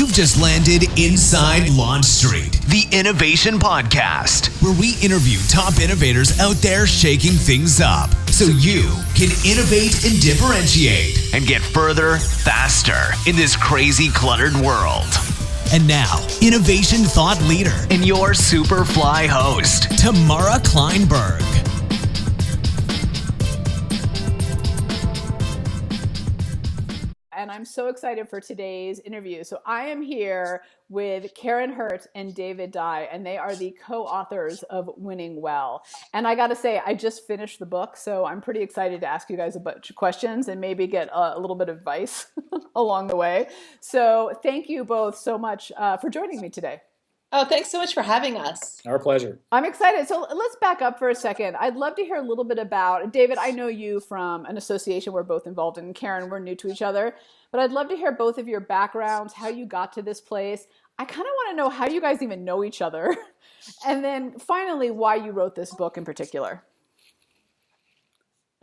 You've just landed inside Launch Street, the Innovation Podcast, where we interview top innovators out there shaking things up so you can innovate and differentiate and get further, faster in this crazy, cluttered world. And now, innovation thought leader and your Superfly host, Tamara Kleinberg. And I'm so excited for today's interview. So I am here with Karin Hurt and David Dye, and they are the co-authors of Winning Well. And I got to say, I just finished the book, so I'm pretty excited to ask you guys a bunch of questions and maybe get a little bit of advice along the way. So thank you both so much for joining me today. Oh, thanks so much for having us. Our pleasure. I'm excited. So let's back up for a second. I'd love to hear a little bit about, David, I know you from an association we're both involved in. Karin, we're new to each other, but I'd love to hear both of your backgrounds, how you got to this place. I kind of want to know how you guys even know each other. And then finally, why you wrote this book in particular.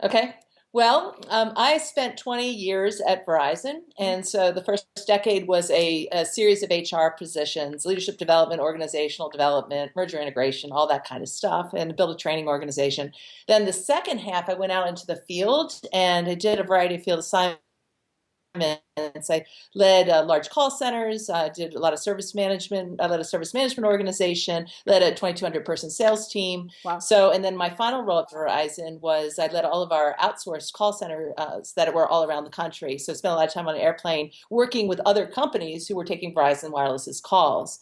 Okay. Well, I spent 20 years at Verizon, and so the first decade was a series of HR positions, leadership development, organizational development, merger integration, all that kind of stuff, and built a training organization. Then the second half, I went out into the field, and I did a variety of field assignments. I led large call centers, did a lot of service management. I led a service management organization, led a 2,200 person sales team. Wow. So, and then my final role at Verizon was I led all of our outsourced call centers that were all around the country. So I spent a lot of time on an airplane working with other companies who were taking Verizon Wireless's calls.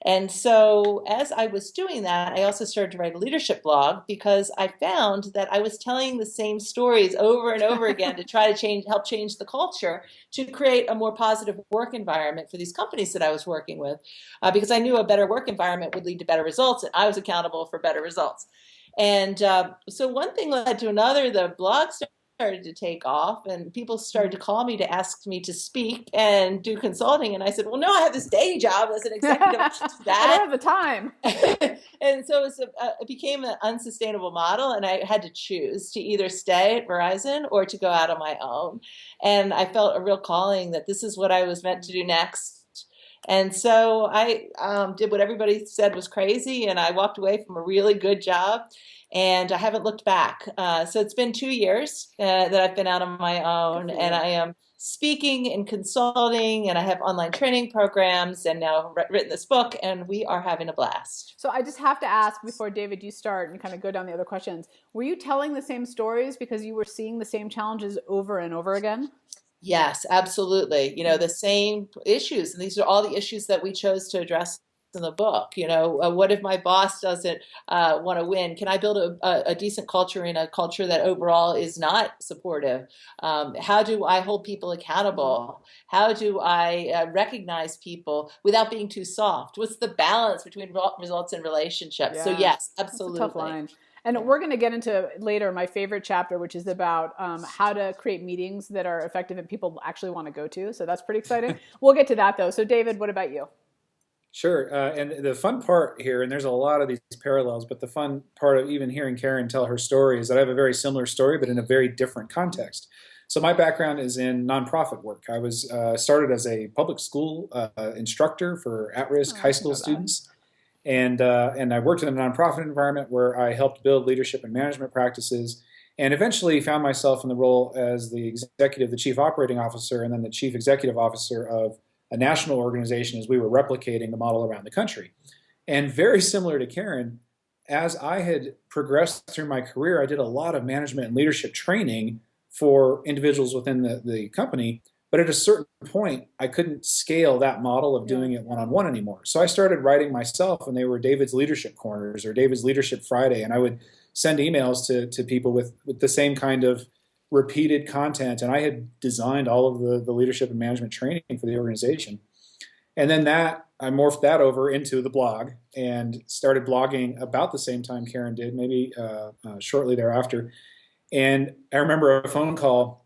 And so as I was doing that, I also started to write a leadership blog because I found that I was telling the same stories over and over again to try to help change the culture to create a more positive work environment for these companies that I was working with, because I knew a better work environment would lead to better results, and I was accountable for better results. And so one thing led to another. The blog started to take off, and people started to call me to ask me to speak and do consulting. And I said, well, no, I have this day job as an executive. I don't have the time. And so it became an unsustainable model, and I had to choose to either stay at Verizon or to go out on my own. And I felt a real calling that this is what I was meant to do next. And so I did what everybody said was crazy, and I walked away from a really good job. And I haven't looked back. So it's been 2 years that I've been out on my own, and I am speaking and consulting, and I have online training programs, and now written this book, and we are having a blast. So I just have to ask before, David, you start and kind of go down the other questions. Were you telling the same stories because you were seeing the same challenges over and over again? Yes, absolutely. You know, the same issues, and these are all the issues that we chose to address in the book. You know, what if my boss doesn't want to win? Can I build a decent culture in a culture that overall is not supportive? How do I hold people accountable? How do I recognize people without being too soft? What's the balance between results and relationships? Yeah. So yes, absolutely. That's a tough line. And we're going to get into later my favorite chapter, which is about how to create meetings that are effective and people actually want to go to. So that's pretty exciting. We'll get to that though. So David, what about you? Sure. And the fun part here, and there's a lot of these parallels, but the fun part of even hearing Karin tell her story is that I have a very similar story, but in a very different context. So my background is in nonprofit work. I was started as a public school instructor for at-risk high school students. And I worked in a nonprofit environment where I helped build leadership and management practices, and eventually found myself in the role as the executive, the chief operating officer, and then the chief executive officer of a national organization as we were replicating the model around the country. And very similar to Karin, as I had progressed through my career, I did a lot of management and leadership training for individuals within the company. But at a certain point, I couldn't scale that model of doing it one-on-one anymore. So I started writing myself, and they were David's Leadership Corners or David's Leadership Friday. And I would send emails to people with the same kind of repeated content, and I had designed all of the leadership and management training for the organization. And then I morphed that over into the blog and started blogging about the same time Karin did, maybe shortly thereafter. And I remember a phone call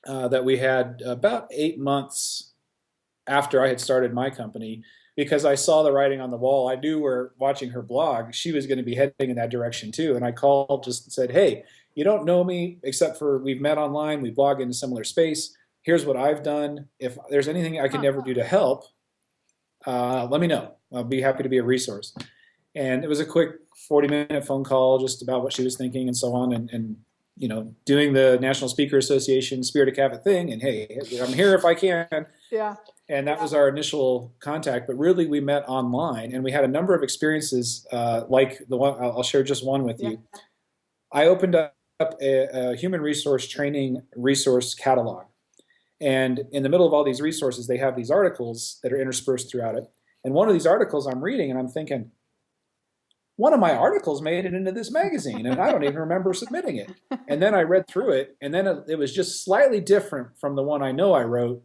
that we had about 8 months after I had started my company, because I saw the writing on the wall. I knew where, watching her blog, she was going to be heading in that direction too. And I called just and said, hey, you don't know me except for we've met online, we blog in a similar space. Here's what I've done. If there's anything I can ever do to help, let me know. I'll be happy to be a resource. And it was a quick 40-minute phone call just about what she was thinking and so on. And you know, doing the National Speaker Association Spirit of Cabot thing. And hey, I'm here if I can. Yeah. And that was our initial contact. But really, we met online, and we had a number of experiences like the one. I'll share just one with you. I opened up a human resource training resource catalog. And in the middle of all these resources, they have these articles that are interspersed throughout it. And one of these articles I'm reading, and I'm thinking, one of my articles made it into this magazine, and I don't even remember submitting it. And then I read through it, and then it was just slightly different from the one I know I wrote.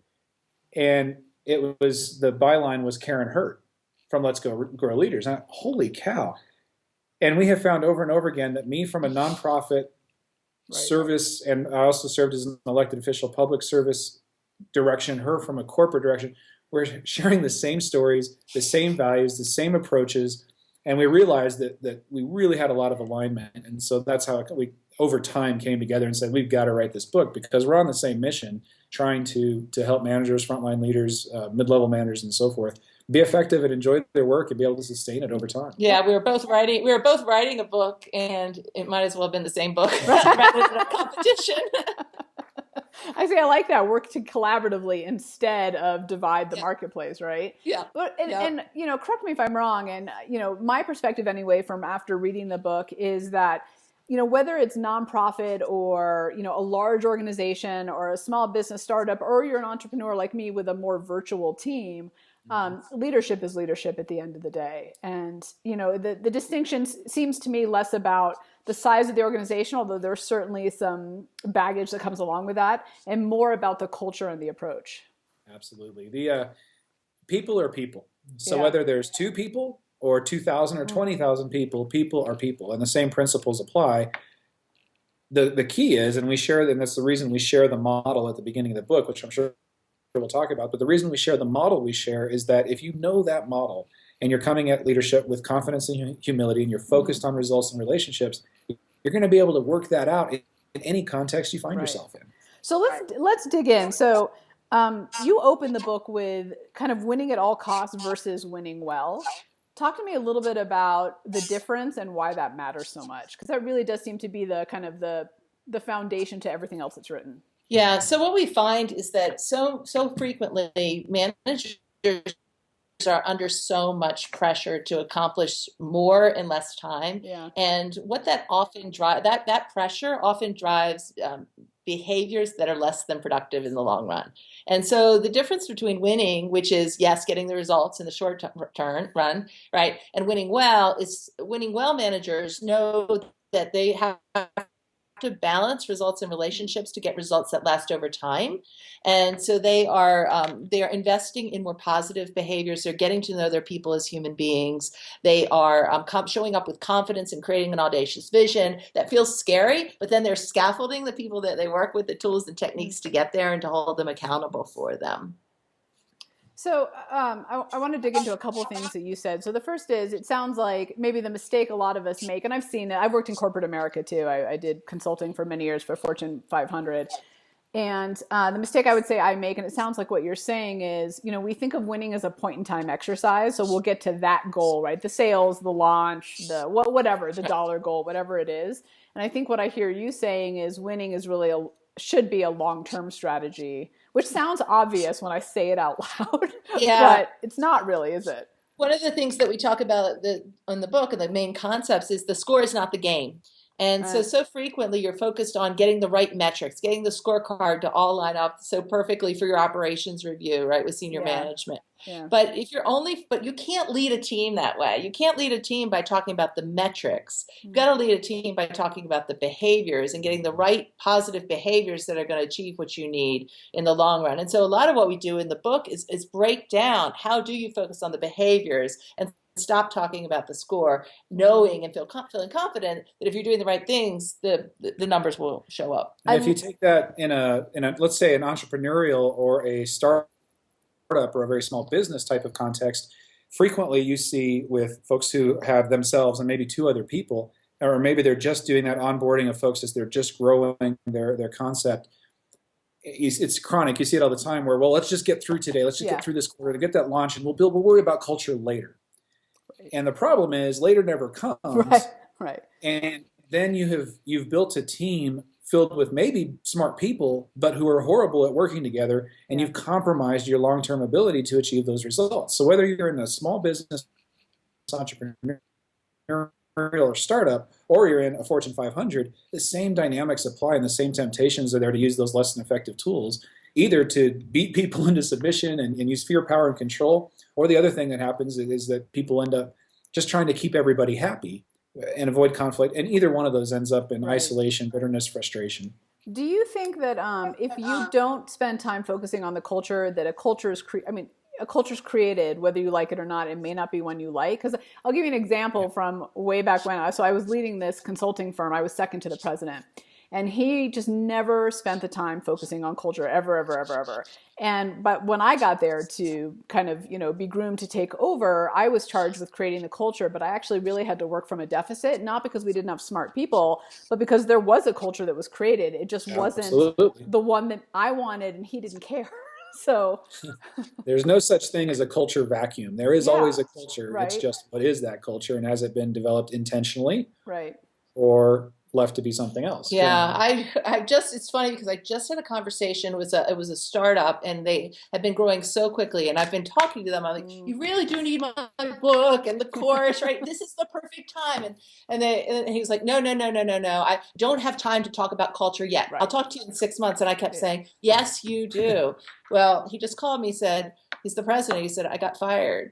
And it was, the byline was Karin Hurt from Let's Go Grow Leaders. And holy cow. And we have found over and over again that me from a nonprofit service, and I also served as an elected official, public service direction, her from a corporate direction, we're sharing the same stories, the same values, the same approaches. And we realized that we really had a lot of alignment. And so that's how we, over time, came together and said, we've got to write this book because we're on the same mission, trying to help managers, frontline leaders, mid-level managers, and so forth, be effective and enjoy their work and be able to sustain it over time. Yeah, we were both writing a book, and it might as well have been the same book rather than a competition. I say I like that. Work to collaboratively instead of divide the marketplace, right? Yeah. And you know, correct me if I'm wrong. And you know, my perspective anyway, from after reading the book, is that you know, whether it's nonprofit or you know a large organization or a small business startup, or you're an entrepreneur like me with a more virtual team, leadership is leadership at the end of the day. And you know, the distinction seems to me less about the size of the organization, although there's certainly some baggage that comes along with that, and more about the culture and the approach. Absolutely. The people are people. So whether there's 2 people or 2,000 or 20,000 people, people are people, and the same principles apply. The key is, and we share, and that's the reason we share the model at the beginning of the book, which I'm sure we'll talk about, but the reason we share the model we share is that if you know that model and you're coming at leadership with confidence and humility, and you're focused on results and relationships, you're going to be able to work that out in any context you find yourself in. So let's dig in. So you open the book with kind of winning at all costs versus winning well. Talk to me a little bit about the difference and why that matters so much, because that really does seem to be the kind of the foundation to everything else that's written. Yeah. So what we find is that so frequently managers are under so much pressure to accomplish more in less time. Yeah. And what that often that pressure often drives behaviors that are less than productive in the long run. And so the difference between winning, which is, yes, getting the results in the short run, right, and winning well managers know that they have to balance results and relationships to get results that last over time. And so they are investing in more positive behaviors. They're getting to know their people as human beings. They are showing up with confidence and creating an audacious vision that feels scary, but then they're scaffolding the people that they work with, the tools and techniques to get there and to hold them accountable for them. So I want to dig into a couple of things that you said. So the first is, it sounds like maybe the mistake a lot of us make, and I've seen it. I've worked in corporate America too. I did consulting for many years for Fortune 500. And the mistake I would say I make, and it sounds like what you're saying is, you know, we think of winning as a point in time exercise. So we'll get to that goal, right? The sales, the launch, the whatever, the dollar goal, whatever it is. And I think what I hear you saying is winning is really should be a long-term strategy, which sounds obvious when I say it out loud, but it's not really, is it? One of the things that we talk about in the book and the main concepts is the score is not the game. And so frequently you're focused on getting the right metrics, getting the scorecard to all line up so perfectly for your operations review, right, with senior management. Yeah. But you can't lead a team that way. You can't lead a team by talking about the metrics. You've got to lead a team by talking about the behaviors and getting the right positive behaviors that are going to achieve what you need in the long run. And so a lot of what we do in the book is break down how do you focus on the behaviors and stop talking about the score, knowing and feeling confident that if you're doing the right things, the numbers will show up. And if you take that in a let's say an entrepreneurial or a startup or a very small business type of context, frequently you see with folks who have themselves and maybe 2 other people, or maybe they're just doing that onboarding of folks as they're just growing their concept. it's chronic. You see it all the time where, well, let's just get through today. Let's just Yeah. get through this quarter to get that launch, and we'll worry about culture later. And the problem is later never comes. Right. And then you've built a team filled with maybe smart people, but who are horrible at working together, and you've compromised your long-term ability to achieve those results. So whether you're in a small business, entrepreneur, or startup, or you're in a Fortune 500, the same dynamics apply and the same temptations are there to use those less than effective tools, either to beat people into submission and use fear, power, and control, or the other thing that happens is that people end up just trying to keep everybody happy and avoid conflict, and either one of those ends up in isolation, bitterness, frustration. Do you think that if you don't spend time focusing on the culture, that a culture is created, whether you like it or not, it may not be one you like? Because I'll give you an example from way back when. So I was leading this consulting firm. I was second to the president. And he just never spent the time focusing on culture ever. But when I got there to kind of, be groomed to take over, I was charged with creating the culture, but I actually really had to work from a deficit, not because we didn't have smart people, but because there was a culture that was created. It just wasn't the one that I wanted, and he didn't care. So there's no such thing as a culture vacuum. There is always a culture. Right. It's just, what is that culture, and has it been developed intentionally? Right. Or left to be something else? Yeah, it's funny because I just had a conversation with it was a startup, and they have been growing so quickly, and I've been talking to them. I'm like, you really do need my book and the course, right? This is the perfect time. And he was like, no, I don't have time to talk about culture yet. Right. I'll talk to you in 6 months. And I kept saying, yes, you do. Well, he just called me, said, he's the president. He said, I got fired.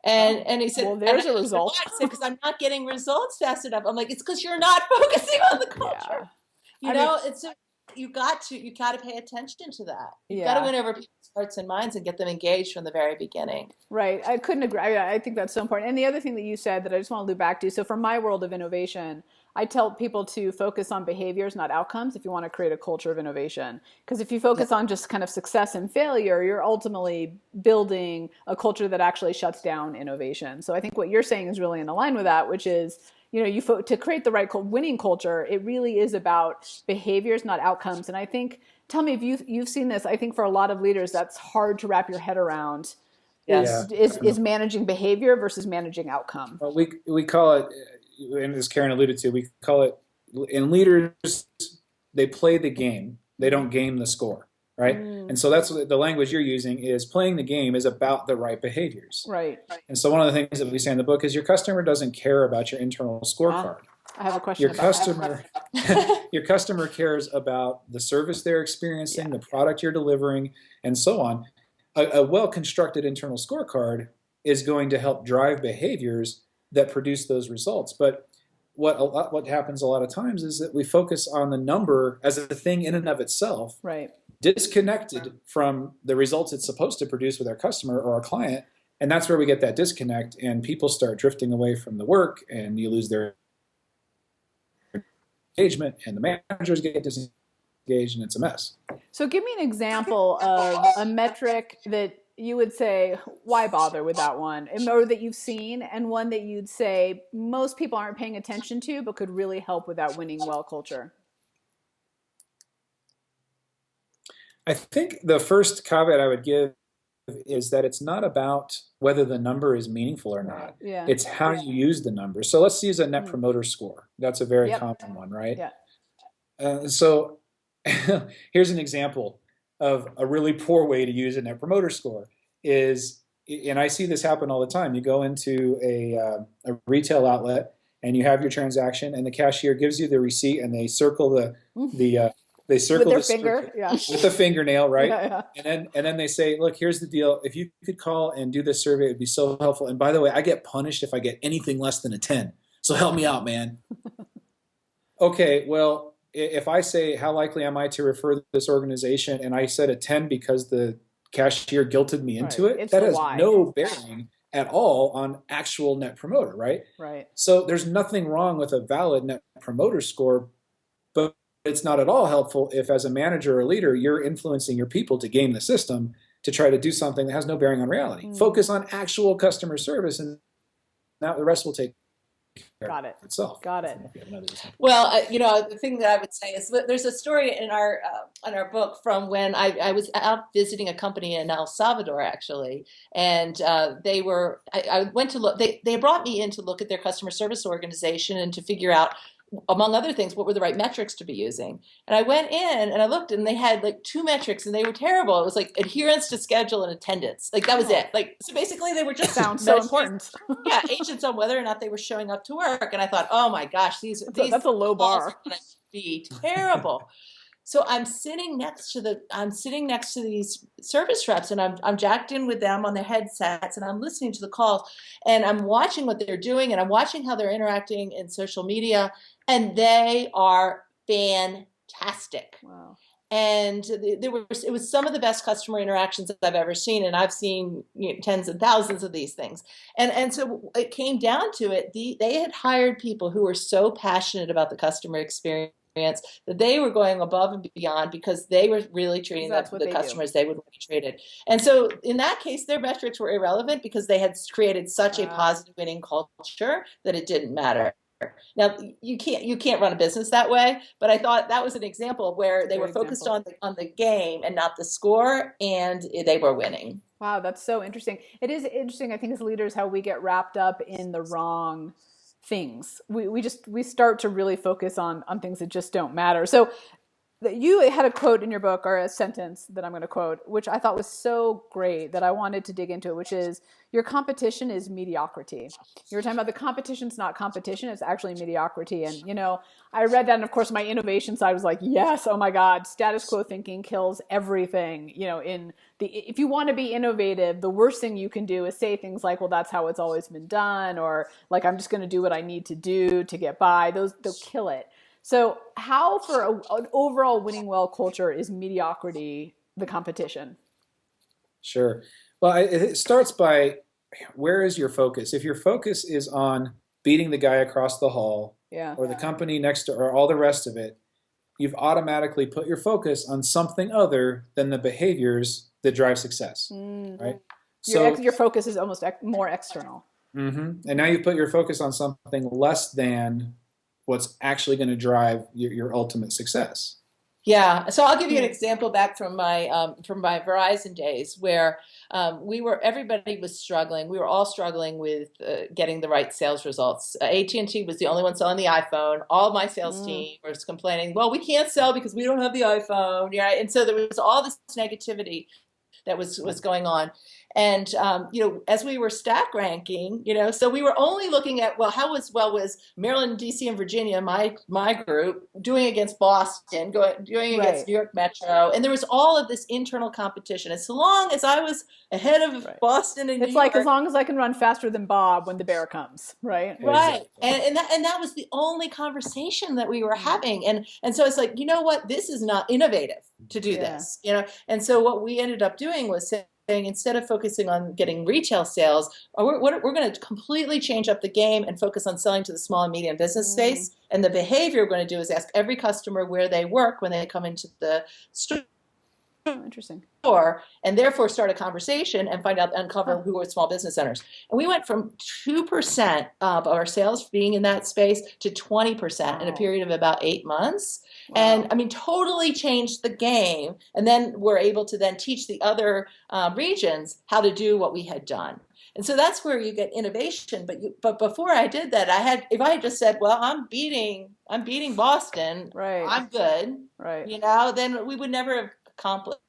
And he said, well, there's a result. Because I'm not getting results fast enough. I'm like, it's because you're not focusing on the culture. You got to pay attention to that. You got to win over people's hearts and minds and get them engaged from the very beginning. Right. I couldn't agree. I think that's so important. And the other thing that you said that I just want to loop back to, so from my world of innovation, I tell people to focus on behaviors, not outcomes, if you want to create a culture of innovation. Because if you focus on just kind of success and failure, you're ultimately building a culture that actually shuts down innovation. So I think what you're saying is really in line with that, which is, to create the right winning culture, it really is about behaviors, not outcomes. And I think, tell me if you've seen this. I think for a lot of leaders, that's hard to wrap your head around. Is managing behavior versus managing outcome. Well, we call it, and as Karin alluded to, we call it, in leaders, they play the game. They don't game the score, right? And so that's what the language you're using is, playing the game is about the right behaviors. Right. And so one of the things that we say in the book is, your customer doesn't care about your internal scorecard. I have a question Your customer cares about the service they're experiencing, the product you're delivering, and so on. A well-constructed internal scorecard is going to help drive behaviors that produce those results. But what happens a lot of times is that we focus on the number as a thing in and of itself, right, disconnected from the results it's supposed to produce with our customer or our client. And that's where we get that disconnect, and people start drifting away from the work, and you lose their engagement, and the managers get disengaged, and it's a mess. So give me an example of a metric that you would say, why bother with that one, or that you've seen, and one that you'd say most people aren't paying attention to but could really help with that winning well culture. I think the first caveat I would give is that it's not about whether the number is meaningful or not. Yeah. It's how you use the number. So let's use a net promoter score. That's a very common one, right? Yeah. So here's an example of a really poor way to use a net promoter score is, and I see this happen all the time. You go into a retail outlet and you have your transaction, and the cashier gives you the receipt, and they circle they circle with their finger, with a fingernail, right? Yeah. And then they say, look, here's the deal. If you could call and do this survey, it'd be so helpful. And by the way, I get punished if I get anything less than a 10. So help me out, man. Okay, well, if I say, how likely am I to refer this organization, and I said a 10 because the cashier guilted me into it, that has no bearing at all on actual net promoter, right? Right. So there's nothing wrong with a valid net promoter score, but it's not at all helpful if, as a manager or leader, you're influencing your people to game the system to try to do something that has no bearing on reality. Focus on actual customer service, and now the rest will take care Got it. of itself. Got it. Well, the thing that I would say is there's a story in our book from when I was out visiting a company in El Salvador, actually, and I went to look. They brought me in to look at their customer service organization and to figure out, among other things, what were the right metrics to be using. And I went in and I looked, and they had like 2 metrics, and they were terrible. It was like adherence to schedule and attendance. Like that was it. Like, so basically they were just sounds so important. Yeah, agents on whether or not they were showing up to work. And I thought, oh my gosh, that's a low bar. Are going to be terrible. So I'm sitting next to these service reps, and I'm jacked in with them on their headsets, and I'm listening to the calls, and I'm watching what they're doing, and I'm watching how they're interacting in social media, and they are fantastic. Wow. And it was some of the best customer interactions that I've ever seen, and I've seen tens and thousands of these things. And so it came down to it. They had hired people who were so passionate about the customer experience that they were going above and beyond because they were really treating the customers they would want to be treated. And so in that case, their metrics were irrelevant because they had created such a positive winning culture that it didn't matter. Now you can't run a business that way, but I thought that was an example of where they were focused on the game and not the score, and they were winning. Wow, that's so interesting. It is interesting, I think, as leaders, how we get wrapped up in the wrong things. We start to really focus on things that just don't matter. So you had a quote in your book, or a sentence that I'm going to quote, which I thought was so great that I wanted to dig into it, which is, your competition is mediocrity. You were talking about the competition's not competition, it's actually mediocrity. And, I read that, and of course my innovation side was like, yes, oh my God, status quo thinking kills everything. If you want to be innovative, the worst thing you can do is say things like, well, that's how it's always been done, or like, I'm just going to do what I need to do to get by. They'll kill it. So how, for an overall winning well culture, is mediocrity the competition? Sure. Well, it starts by, where is your focus? If your focus is on beating the guy across the hall, or the company next to, or all the rest of it, you've automatically put your focus on something other than the behaviors that drive success, right? So your focus is almost more external. Mm-hmm. And now you put your focus on something less than what's actually going to drive your ultimate success. Yeah. So I'll give you an example back from my Verizon days, where everybody was struggling. We were all struggling with getting the right sales results. AT&T was the only one selling the iPhone. All my sales team was complaining, well, we can't sell because we don't have the iPhone. Yeah. And so there was all this negativity that was going on. And, as we were stack ranking, so we were only looking at, well, how was Maryland, DC, and Virginia, my group, doing against Boston, doing against New York Metro. And there was all of this internal competition. As long as I was ahead of Boston and New York. It's like, as long as I can run faster than Bob when the bear comes, right? Right. And that was the only conversation that we were having. And so it's like, you know what? This is not innovative to do this, And so what we ended up doing was saying, instead of focusing on getting retail sales, we're going to completely change up the game and focus on selling to the small and medium business space. And the behavior we're going to do is ask every customer where they work when they come into the store. Interesting. And therefore start a conversation and uncover who are small business owners. And we went from 2% of our sales being in that space to 20% in a period of about 8 months. Wow. And I mean, totally changed the game. And then we're able to then teach the other regions how to do what we had done. And so that's where you get innovation. But before I did that, if I had just said, well, I'm beating Boston, I'm good, then we would never have accomplished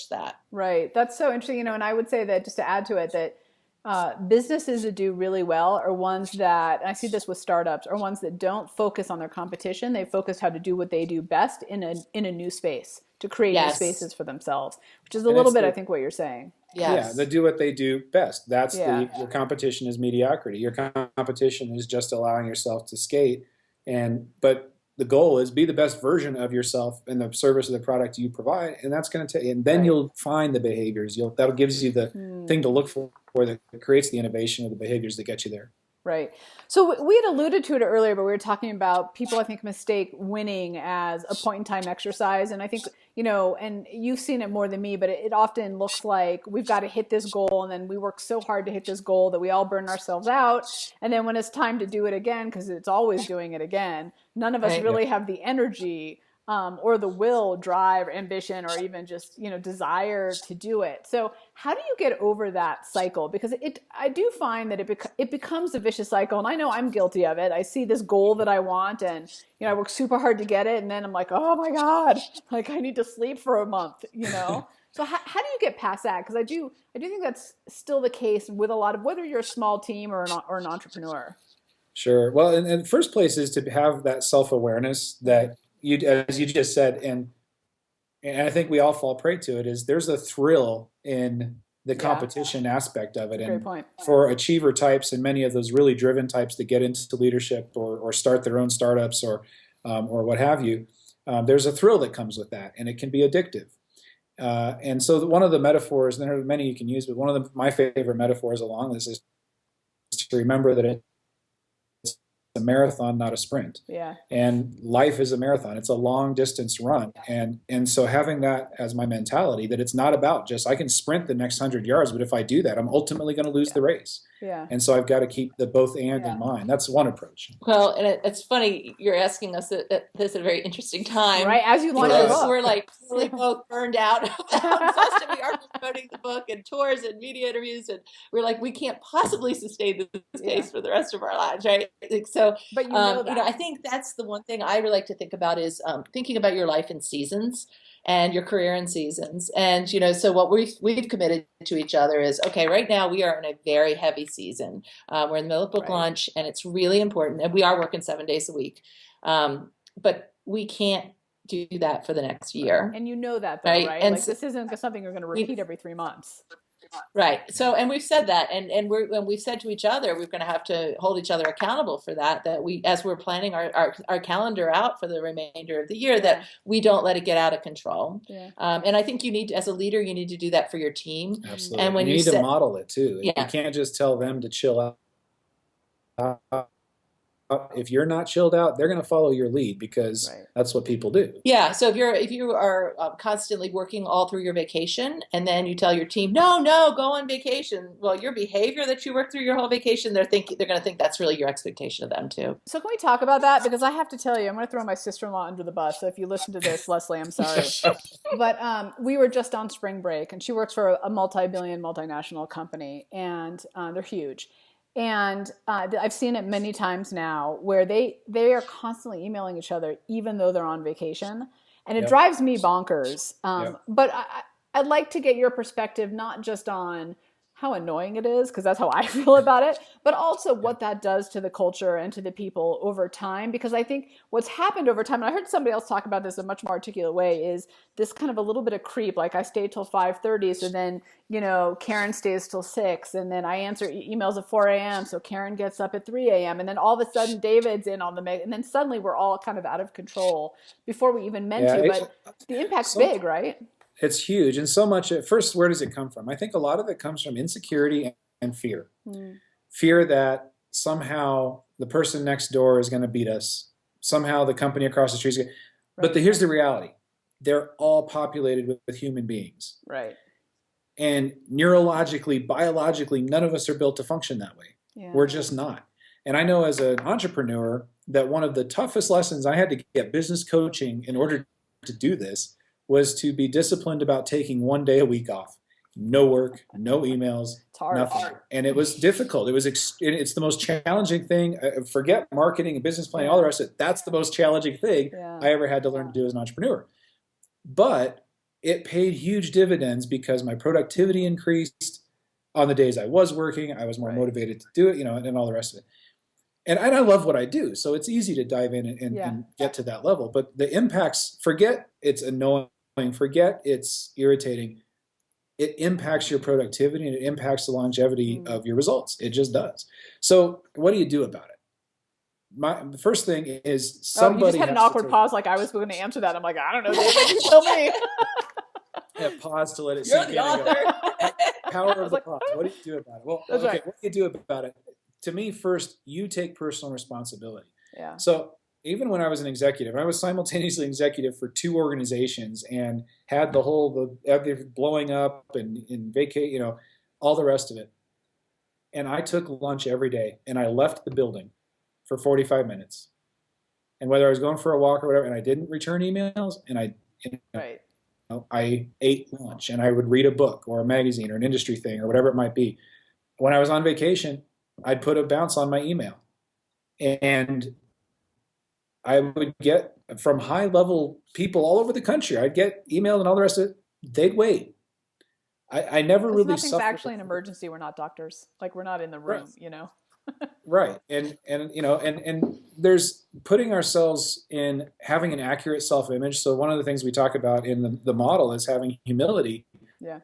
that. Right. That's so interesting. And I would say that, just to add to it, that businesses that do really well are ones that, and I see this with startups, are ones that don't focus on their competition. They focus how to do what they do best in a new space, to create new spaces for themselves, which is a little bit, I think, what you're saying. Yes. Yeah, they do what they do best. That's your competition is mediocrity. Your competition is just allowing yourself to skate, but the goal is be the best version of yourself in the service of the product you provide, and that's going to take. And then you'll find the behaviors. That'll gives you the thing to look for that creates the innovation of the behaviors that get you there. Right. So we had alluded to it earlier, but we were talking about people, I think, mistake winning as a point in time exercise. And I think, and you've seen it more than me, but it often looks like we've got to hit this goal. And then we work so hard to hit this goal that we all burn ourselves out. And then when it's time to do it again, because it's always doing it again, none of us really have the energy or the will, drive, ambition, or even just, desire to do it. So how do you get over that cycle? Because I do find that it becomes a vicious cycle. And I know I'm guilty of it. I see this goal that I want and, I work super hard to get it. And then I'm like, oh my God, like I need to sleep for a month, So how do you get past that? Because I do think that's still the case with a lot of, whether you're a small team or an entrepreneur. Sure. Well, and the first place is to have that self-awareness that as you just said, and I think we all fall prey to it, is there's a thrill in the competition aspect of it. Great And point. for achiever types and many of those really driven types that get into leadership or start their own startups or what have you, there's a thrill that comes with that, and it can be addictive. And so one of the metaphors, and there are many you can use, but one of my favorite metaphors along this is to remember that it's a marathon, not a sprint. Yeah. And life is a marathon. It's a long distance run. And so having that as my mentality, that it's not about just, I can sprint the next 100 yards, but if I do that, I'm ultimately going to lose the race. Yeah. And so I've got to keep the both and in mind. That's one approach. Well, and it's funny, you're asking us this at a very interesting time. Right, as you launch your book. We're like really both burned out. Exhausted. We are promoting the book and tours and media interviews, and we're like, we can't possibly sustain this case for the rest of our lives, right? So, but that. I think that's the one thing I really like to think about is thinking about your life in seasons and your career in seasons. And, so what we've committed to each other is, okay, right now we are in a very heavy season. We're in the middle of book launch, and it's really important. And we are working 7 days a week. But we can't do that for the next year. And that, though, right? And like, this isn't something you're going to repeat every 3 months. Right. So, and we've said that, and we've said to each other, we're going to have to hold each other accountable for that we, as we're planning our calendar out for the remainder of the year, that we don't let it get out of control. Yeah. And I think you need, as a leader, you need to do that for your team. Absolutely. And when you need to model it too. Yeah. You can't just tell them to chill out. If you're not chilled out, they're going to follow your lead because that's what people do. Yeah. So if you are constantly working all through your vacation, and then you tell your team, no, go on vacation. Well, your behavior that you work through your whole vacation, they're going to think that's really your expectation of them too. So can we talk about that? Because I have to tell you, I'm going to throw my sister-in-law under the bus. So if you listen to this, Leslie, I'm sorry. But we were just on spring break, and she works for a multi-billion multinational company, and they're huge. And I've seen it many times now where they are constantly emailing each other, even though they're on vacation. And it drives me bonkers. But I'd like to get your perspective, not just on how annoying it is, because that's how I feel about it, but also what that does to the culture and to the people over time. Because I think what's happened over time, and I heard somebody else talk about this in a much more articulate way, is this kind of a little bit of creep. Like I stay till 5:30, so then, Karin stays till 6, and then I answer emails at 4 a.m., so Karin gets up at 3 a.m., and then all of a sudden David's in on the mix, and then suddenly we're all kind of out of control before we even meant to, but the impact's big, right? It's huge. And so much at first, where does it come from? I think a lot of it comes from insecurity and fear. Fear that somehow the person next door is going to beat us. Somehow the company across the street is going to... But here's the reality. They're all populated with human beings. Right. And neurologically, biologically, none of us are built to function that way. Yeah. We're just not. And I know as an entrepreneur that one of the toughest lessons I had to get business coaching in order to do this was to be disciplined about taking 1 day a week off. No work, no emails, nothing. And it was difficult. It's the most challenging thing. Forget marketing and business planning, all the rest of it. That's the most challenging thing I ever had to learn to do as an entrepreneur. But it paid huge dividends because my productivity increased on the days I was working. I was more motivated to do it, and all the rest of it. And I love what I do, so it's easy to dive in and get to that level. But the impacts, forget it's annoying, forget it's irritating. It impacts your productivity and it impacts the longevity of your results. It just does. So what do you do about it? The first thing is somebody. You just had an awkward pause, like I was going to answer that. I'm like, I don't know, David, you tell me. Pause to let it You're sink the author. Power of the pause. What do you do about it? Well, what do you do about it? to me, first, you take personal responsibility. Yeah. So even when I was an executive, I was simultaneously executive for 2 organizations and had the blowing up and vacate, all the rest of it. And I took lunch every day and I left the building for 45 minutes. And whether I was going for a walk or whatever, and I didn't return emails, and Right. I ate lunch and I would read a book or a magazine or an industry thing or whatever it might be. When I was on vacation, I'd put a bounce on my email. And I would get from high level people all over the country, I'd get emailed and all the rest of it. They'd wait. I never really nothing's suffered. Actually an emergency. We're not doctors. Like, we're not in the room, Right. And there's putting ourselves in having an accurate self-image. So one of the things we talk about in the model is having humility. Yeah.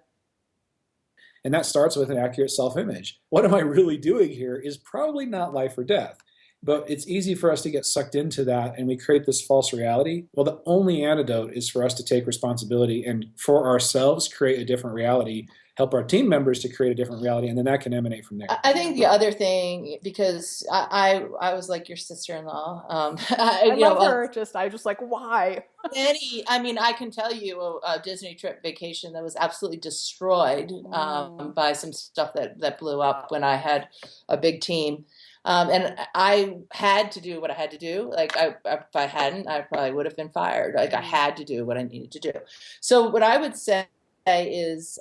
And that starts with an accurate self-image. What am I really doing here is probably not life or death. But it's easy for us to get sucked into that, and we create this false reality. Well, the only antidote is for us to take responsibility and for ourselves create a different reality, help our team members to create a different reality, and then that can emanate from there. I think the other thing, because I was like your sister-in-law. I love her. I just like, why? I can tell you a Disney trip vacation that was absolutely destroyed by some stuff that blew up when I had a big team. And I had to do what I had to do. Like, if I hadn't, I probably would have been fired. Like, I had to do what I needed to do. So what I would say is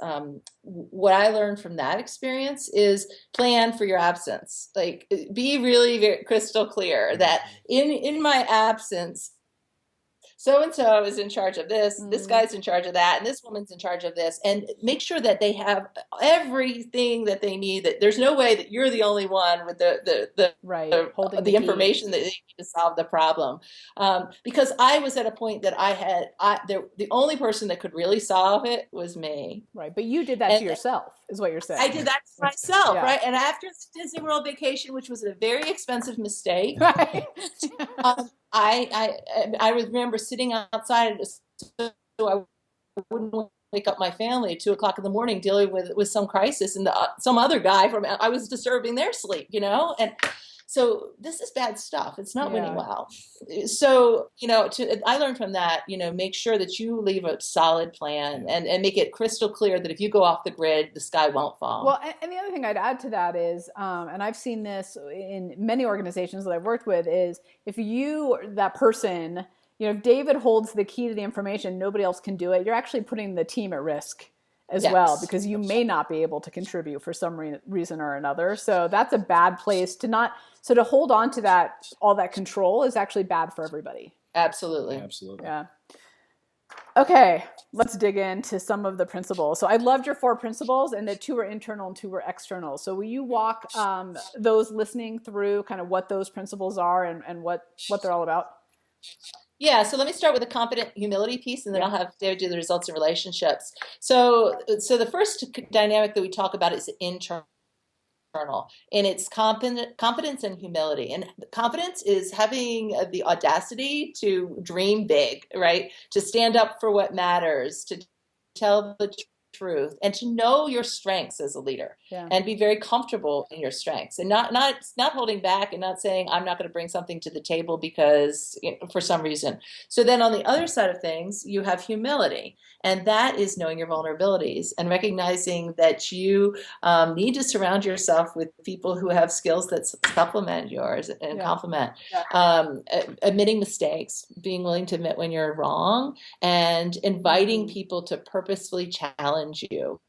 what I learned from that experience is plan for your absence. Like, be really very crystal clear that in my absence, so-and-so is in charge of this, this guy's in charge of that, and this woman's in charge of this, and make sure that they have everything that they need, that there's no way that you're the only one with the information that they need to solve the problem. Because I was at a point that the only person that could really solve it was me. Right, but you did that to yourself, is what you're saying. I did that to myself, right? And after the Disney World vacation, which was a very expensive mistake, right. I remember sitting outside so I wouldn't wake up my family at 2:00 in the morning dealing with some crisis, and some other guy I was disturbing their sleep, and so this is bad stuff. It's not winning well. So, I learned from that, make sure that you leave a solid plan and make it crystal clear that if you go off the grid, the sky won't fall. Well, and the other thing I'd add to that is, and I've seen this in many organizations that I've worked with, is if that person, if David holds the key to the information, nobody else can do it, you're actually putting the team at risk as well, because you may not be able to contribute for some reason or another. So that's a bad place to hold on to all that control is actually bad for everybody. Absolutely. Yeah. Okay, let's dig into some of the principles. So I loved your 4 principles, and the 2 were internal and 2 were external. So will you walk those listening through kind of what those principles are and what they're all about? Yeah, so let me start with the confident humility piece, and then I'll have David do the results in relationships. So the first dynamic that we talk about is internal, and it's confidence and humility. And confidence is having the audacity to dream big, right? To stand up for what matters, to tell the truth, and to know your strengths as a leader, and be very comfortable in your strengths, and not holding back and not saying I'm not going to bring something to the table because for some reason. So then on the other side of things, you have humility, and that is knowing your vulnerabilities and recognizing that you need to surround yourself with people who have skills that supplement yours and complement. Admitting mistakes, being willing to admit when you're wrong, and inviting people to purposefully challenge you.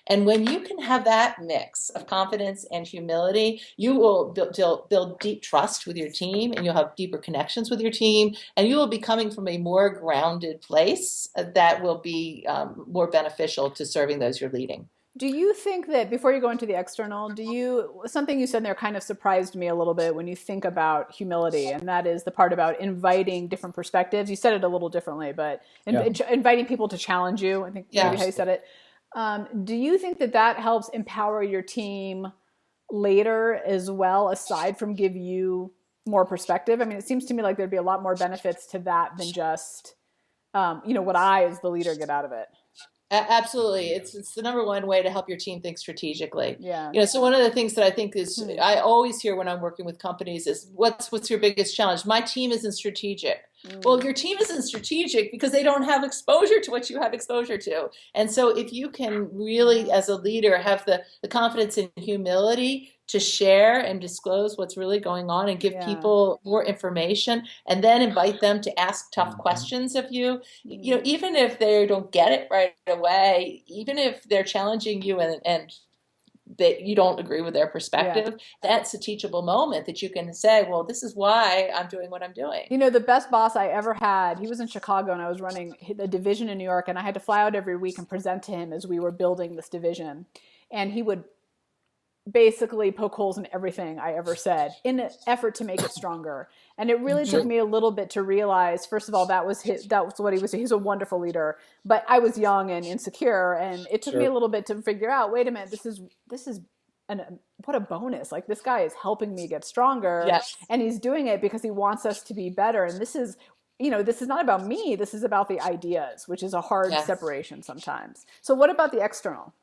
And when you can have that mix of confidence and humility, you will build deep trust with your team, and you'll have deeper connections with your team, and you will be coming from a more grounded place that will be more beneficial to serving those you're leading. Do you think that, before you go into the external, something you said there kind of surprised me a little bit when you think about humility, and that is the part about inviting different perspectives. You said it a little differently, but inviting people to challenge you, I think maybe how you said it. Do you think that helps empower your team later as well, aside from give you more perspective? I mean, it seems to me like there'd be a lot more benefits to that than just, what I as the leader get out of it. Absolutely. It's the number one way to help your team think strategically. Yeah. So one of the things that I think is I always hear when I'm working with companies is what's your biggest challenge? My team isn't strategic. Well, your team isn't strategic because they don't have exposure to what you have exposure to. And so if you can really, as a leader, have the confidence and humility to share and disclose what's really going on and give people more information and then invite them to ask tough questions of you, even if they don't get it right away, even if they're challenging you and that you don't agree with their perspective, that's a teachable moment that you can say, well, this is why I'm doing what I'm doing. The best boss I ever had, he was in Chicago and I was running a division in New York, and I had to fly out every week and present to him as we were building this division. And he would basically poke holes in everything I ever said in an effort to make it stronger. And it really took me a little bit to realize, first of all, that was what he was. He's a wonderful leader, but I was young and insecure. And it took me a little bit to figure out, wait a minute, this is what a bonus. Like, this guy is helping me get stronger. Yes. And he's doing it because he wants us to be better. And this is not about me. This is about the ideas, which is a hard separation sometimes. So what about the external?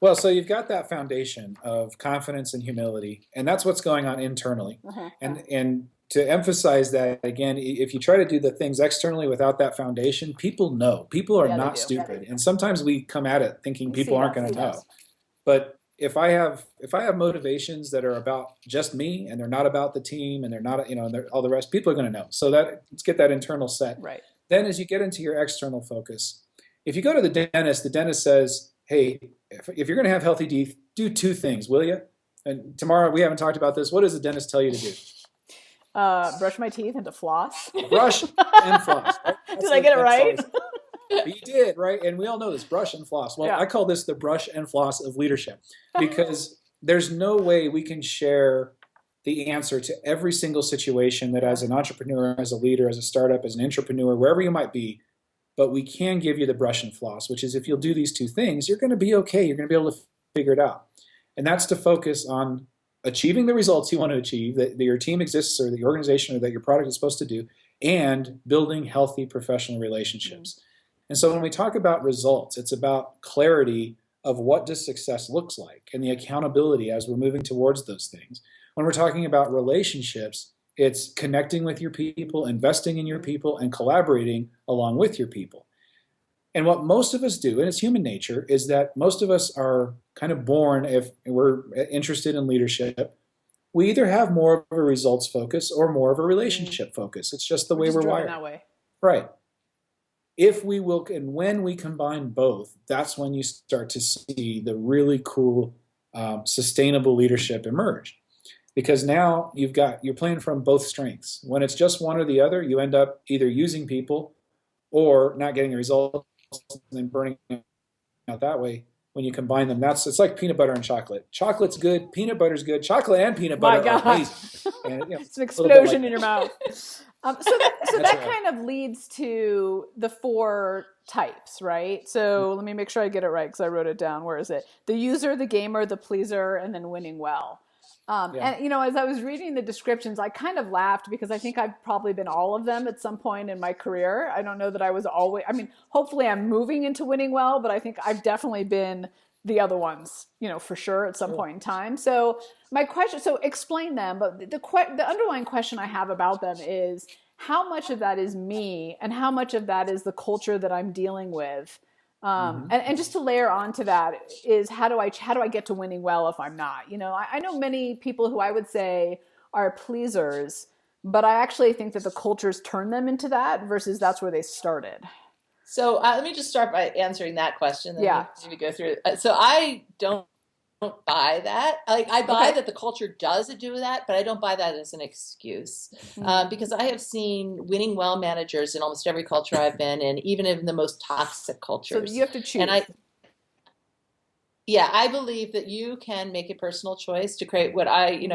Well, so you've got that foundation of confidence and humility, and that's what's going on internally. And to emphasize that again, if you try to do the things externally without that foundation, people know. People are not stupid, and sometimes we come at it thinking people aren't going to know. But if I have motivations that are about just me and they're not about the team and they're not and all the rest, people are going to know. So let's get that internal set. Right. Then as you get into your external focus, if you go to the dentist says, hey, if you're going to have healthy teeth, do two things, will you? And tomorrow, we haven't talked about this. What does the dentist tell you to do? Brush my teeth and to floss. Brush and floss. Right? Did I get it right? You did, right? And we all know this, brush and floss. Well, I call this the brush and floss of leadership, because there's no way we can share the answer to every single situation that as an entrepreneur, as a leader, as a startup, as an entrepreneur, wherever you might be. But we can give you the brush and floss, which is if you'll do these two things, you're going to be okay. You're going to be able to figure it out. And that's to focus on achieving the results you want to achieve, that your team exists or that your organization or that your product is supposed to do, and building healthy professional relationships. And so when we talk about results, it's about clarity of what does success looks like and the accountability as we're moving towards those things. When we're talking about relationships, it's connecting with your people, investing in your people, and collaborating along with your people. And what most of us do, and it's human nature, is that most of us are kind of born, if we're interested in leadership, we either have more of a results focus or more of a relationship focus. It's just the way we're wired. That way. Right. If we will, and when we combine both, that's when you start to see the really cool, sustainable leadership emerge. Because now you're playing from both strengths. When it's just one or the other, you end up either using people or not getting a result and then burning out that way. When you combine them, it's like peanut butter and chocolate. Chocolate's good, peanut butter's good. Chocolate and peanut butter are amazing. And, it's an explosion in your mouth. So that right. kind of leads to the 4 types, right? So let me make sure I get it right because I wrote it down. Where is it? The user, the gamer, the pleaser, and then winning well. And, as I was reading the descriptions, I kind of laughed because I think I've probably been all of them at some point in my career. I don't know that I was always, hopefully I'm moving into winning well, but I think I've definitely been the other ones, for sure at some point in time. So my question, explain them, but the underlying question I have about them is how much of that is me and how much of that is the culture that I'm dealing with? And just to layer onto that is how do I get to winning well if I'm not? I know many people who I would say are pleasers, but I actually think that the cultures turn them into that versus that's where they started. So let me just start by answering that question. Then maybe go through it. So I don't buy that. I buy that the culture does do that, but I don't buy that as an excuse because I have seen winning well managers in almost every culture I've been in, even in the most toxic cultures. So you have to choose. And I believe that you can make a personal choice to create what I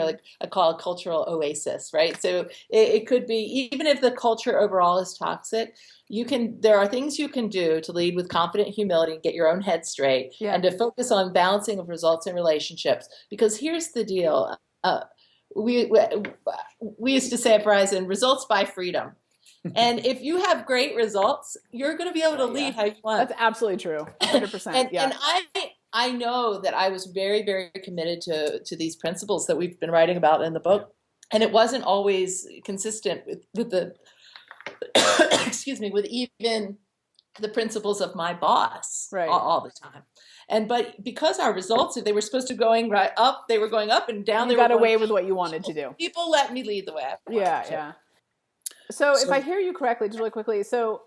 call a cultural oasis, right? So it could be, even if the culture overall is toxic, there are things you can do to lead with confident humility and get your own head straight and to focus on balancing of results and relationships. Because here's the deal. We used to say at Verizon, results buy freedom. And if you have great results, you're going to be able to lead how you want. That's absolutely true. 100%. And I know that I was very, very committed to these principles that we've been writing about in the book. And it wasn't always consistent with the, excuse me, with even the principles of my boss all the time. But because our results, if they were supposed to going right up, they were going up and down. You got away with what you wanted to do. People let me lead the way I wanted to. Yeah. So if I hear you correctly, just really quickly, so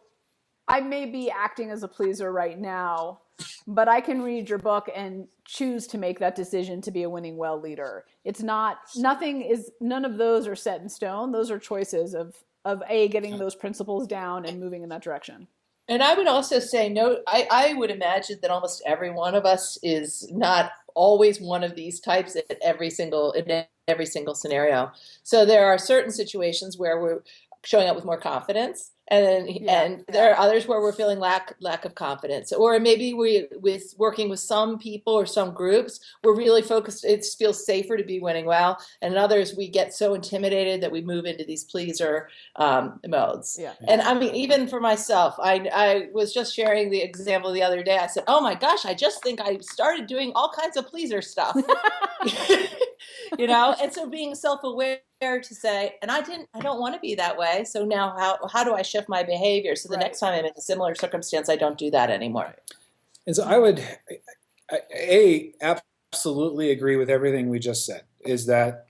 I may be acting as a pleaser right now, but I can read your book and choose to make that decision to be a winning well leader. It's not, none of those are set in stone. Those are choices of getting those principles down and moving in that direction. And I would also say, I would imagine that almost every one of us is not always one of these types in every single scenario. So there are certain situations where we're showing up with more confidence, and there are others where we're feeling lack of confidence, or maybe with working with some people or some groups, we're really focused. It feels safer to be winning well, and in others we get so intimidated that we move into these pleaser modes. Yeah. And I mean, even for myself, I was just sharing the example the other day. I said, "Oh my gosh, I just think I started doing all kinds of pleaser stuff." And so being self-aware to say, and I don't want to be that way. So now how do I shift my behavior? So the next time I'm in a similar circumstance, I don't do that anymore. And so I would, absolutely agree with everything we just said, is that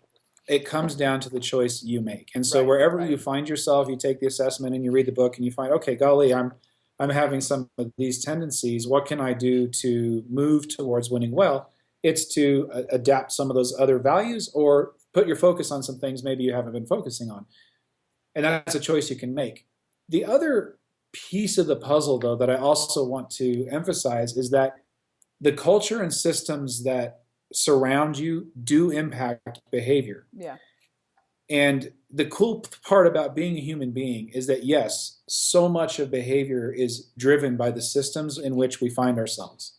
it comes down to the choice you make. And so wherever you find yourself, you take the assessment and you read the book and you find, okay, golly, I'm having some of these tendencies. What can I do to move towards winning well? It's to adapt some of those other values or put your focus on some things maybe you haven't been focusing on. And that's a choice you can make. The other piece of the puzzle, though, that I also want to emphasize is that the culture and systems that surround you do impact behavior. Yeah. And the cool part about being a human being is that, yes, so much of behavior is driven by the systems in which we find ourselves.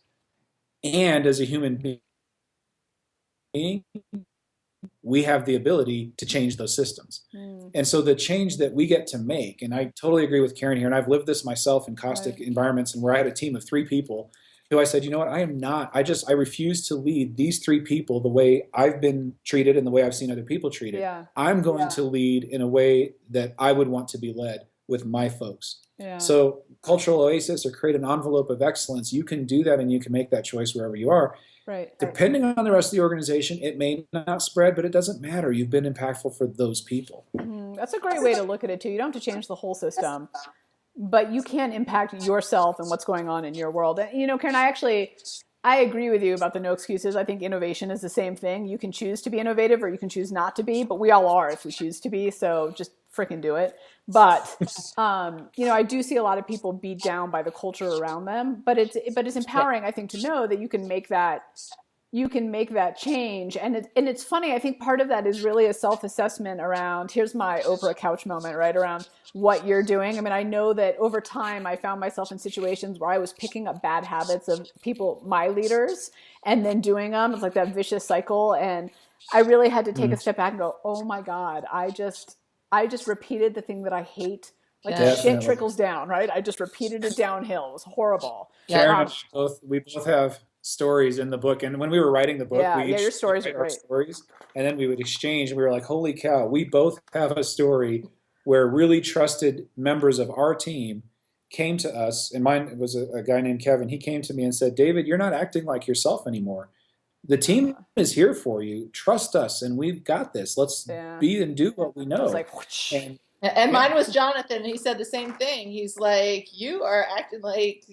And as a human being, we have the ability to change those systems. And so the change that we get to make, and I totally agree with Karin here, and I've lived this myself in caustic environments, and where I had a team of 3 people who I said, you know what, I refuse to lead these 3 people the way I've been treated and the way I've seen other people treated. Yeah. I'm going to lead in a way that I would want to be led with my folks. Yeah. So cultural oasis, or create an envelope of excellence, you can do that and you can make that choice wherever you are. Right. Depending on the rest of the organization, it may not spread, but it doesn't matter. You've been impactful for those people. That's a great way to look at it too. You don't have to change the whole system, but you can impact yourself and what's going on in your world. And Karin, I agree with you about the no excuses. I think innovation is the same thing. You can choose to be innovative or you can choose not to be, but we all are if we choose to be. So just freaking do it. But, I do see a lot of people beat down by the culture around them, but it's empowering, I think, to know that you can make that change. And it's funny. I think part of that is really a self-assessment around, here's my Oprah couch moment, right? Around what you're doing. I mean, I know that over time I found myself in situations where I was picking up bad habits of people, my leaders, and then doing them. It's like that vicious cycle. And I really had to take a step back and go, oh my God, I just repeated the thing that I hate. Like shit trickles down, right? I just repeated it downhill. It was horrible. Karin, we both have stories in the book, and when we were writing the book, your stories are great. Stories, and then we would exchange, and we were like, holy cow, we both have a story where really trusted members of our team came to us, and mine was a guy named Kevin. He came to me and said, David, you're not acting like yourself anymore. The team is here for you. Trust us, and we've got this. Let's be and do what we know. It was like, and mine was Jonathan. He said the same thing. He's like, you are acting like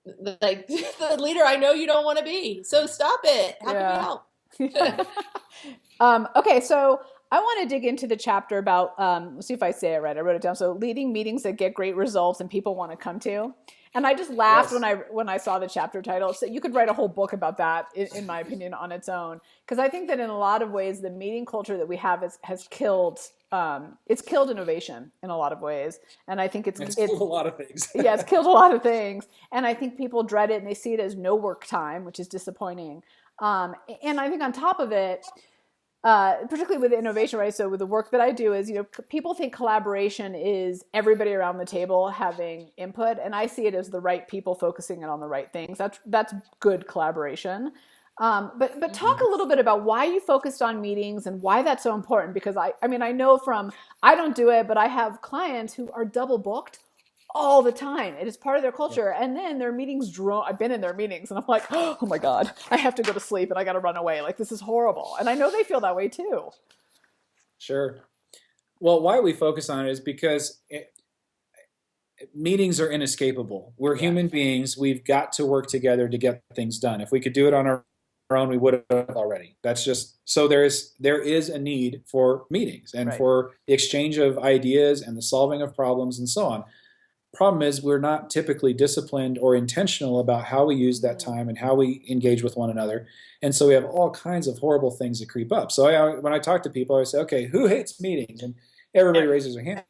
the leader I know you don't want to be. So stop it. How can we help? Okay, so I want to dig into the chapter about, let's see if I say it right. I wrote it down. So leading meetings that get great results and people want to come to. And I just laughed when I saw the chapter title. So you could write a whole book about that, in my opinion, on its own. Because I think that in a lot of ways, the meeting culture that we have has killed. It's killed innovation in a lot of ways, and I think it's killed a lot of things. Yeah, it's killed a lot of things, and I think people dread it and they see it as no work time, which is disappointing. And I think on top of it, particularly with innovation, right? So with the work that I do is, people think collaboration is everybody around the table having input, and I see it as the right people focusing in on the right things. That's good collaboration. But talk a little bit about why you focused on meetings and why that's so important, because I know I don't do it, but I have clients who are double booked all the time. It is part of their culture. Yeah. And then their meetings I've been in their meetings and I'm like, oh my God, I have to go to sleep and I got to run away. Like, this is horrible. And I know they feel that way too. Sure. Well, why we focus on it is because meetings are inescapable. We're human beings. We've got to work together to get things done. If we could do it on our own, we would have already. That's just, so there is a need for meetings and for the exchange of ideas and the solving of problems and so on. Problem is, we're not typically disciplined or intentional about how we use that time and how we engage with one another. And so we have all kinds of horrible things that creep up. So when I talk to people, I say, okay, who hates meetings? And everybody raises their hand.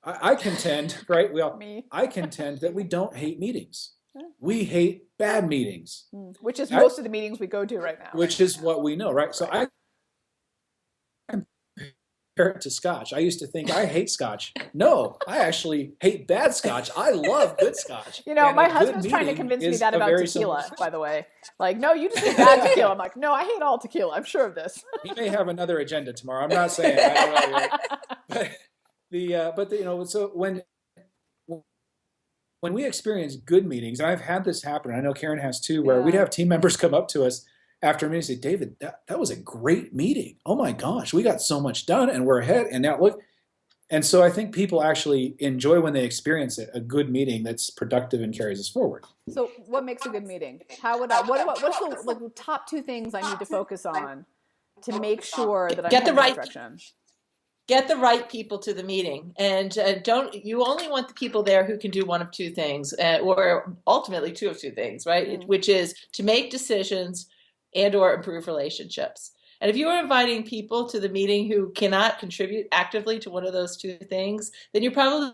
I contend, right? I contend that we don't hate meetings. We hate bad meetings. Which is most of the meetings we go to right now. Which is what we know, right? So I compare it to Scotch. I used to think I hate Scotch. No, I actually hate bad Scotch. I love good Scotch. My husband's trying to convince me that about tequila, by the way. Like, no, you just hate bad tequila. I'm like, no, I hate all tequila. I'm sure of this. He may have another agenda tomorrow. I'm not saying that. So when we experience good meetings, and I've had this happen, and I know Karin has too, where we'd have team members come up to us after a meeting and say, David, that was a great meeting. Oh my gosh, we got so much done and we're ahead. And now look. And so I think people actually enjoy when they experience it, a good meeting that's productive and carries us forward. So what makes a good meeting? What's the top two things I need to focus on to make sure that I'm in the right direction? Get the right people to the meeting, and you only want the people there who can do one of two things, or ultimately two of two things, right? Which is to make decisions and or improve relationships. And if you are inviting people to the meeting who cannot contribute actively to one of those two things, then you're probably